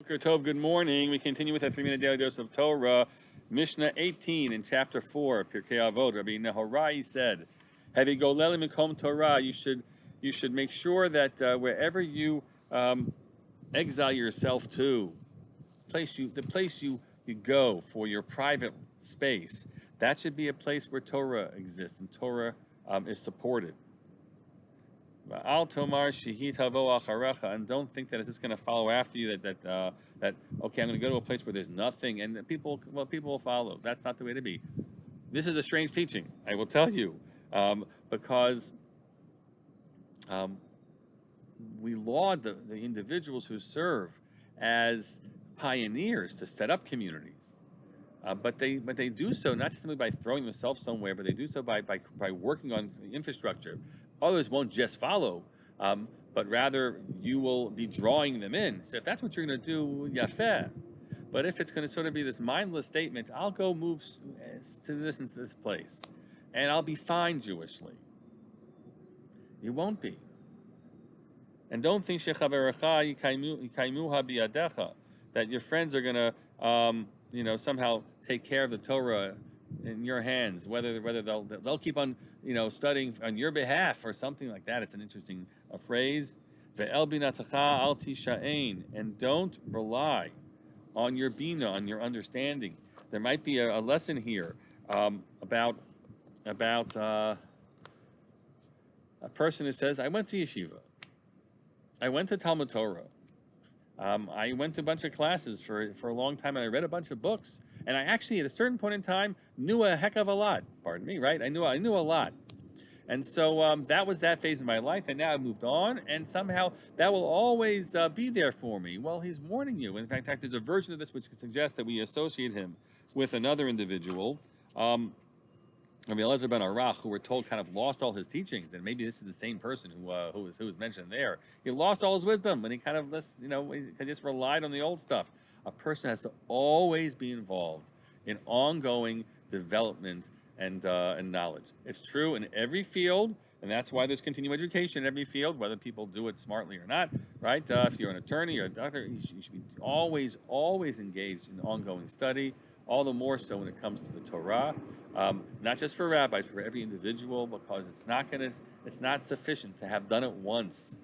Tov, good morning. We continue with our 3-minute daily dose of Torah, Mishnah 18 in chapter 4, Pirkei Avot. Rabbi Nehorai said, "Hevi goleli mikom Torah." You should make sure that wherever you exile yourself to, the place you go for your private space, that should be a place where Torah exists and Torah is supported. Al tomar shehit havo acharecha, and don't think that it's just going to follow after you. That okay, I'm going to go to a place where there's nothing, and people will follow. That's not the way to be. This is a strange teaching, I will tell you, because we laud the individuals who serve as pioneers to set up communities. But they do so not just simply by throwing themselves somewhere, but they do so by working on infrastructure. Others won't just follow, but rather you will be drawing them in. So if that's what you're going to do, yafeh. But if it's going to sort of be this mindless statement, I'll go move to this and to this place, and I'll be fine Jewishly. You won't be. And don't think shechaverecha yikaimuha biyadecha, that your friends are going to somehow take care of the Torah in your hands, whether they'll keep on studying on your behalf or something like that. It's an interesting phrase. Ve'el binatacha al tisha'ein, and don't rely on your bina, on your understanding. There might be a lesson here about a person who says, I went to yeshiva, I went to Talmud Torah, I went to a bunch of classes for a long time, and I read a bunch of books. And I actually, at a certain point in time, knew a heck of a lot. Pardon me, right? I knew a lot. And so that was that phase of my life, and now I've moved on, and somehow that will always be there for me. Well, he's warning you. In fact, there's a version of this which suggests that we associate him with another individual, Rabbi Elazar ben Arach, who we're told kind of lost all his teachings, and maybe this is the same person who was mentioned there. He lost all his wisdom, and he kind of he just relied on the old stuff. A person has to always be involved in ongoing development and knowledge. It's true in every field, and that's why there's continuing education in every field, whether people do it smartly or not, right? If you're an attorney or a doctor, you should be always engaged in ongoing study, all the more so when it comes to the Torah, not just for rabbis, but for every individual, because it's not sufficient to have done it once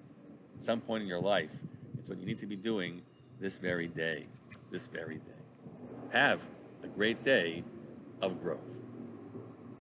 at some point in your life. It's what you need to be doing this very day. Have a great day of growth.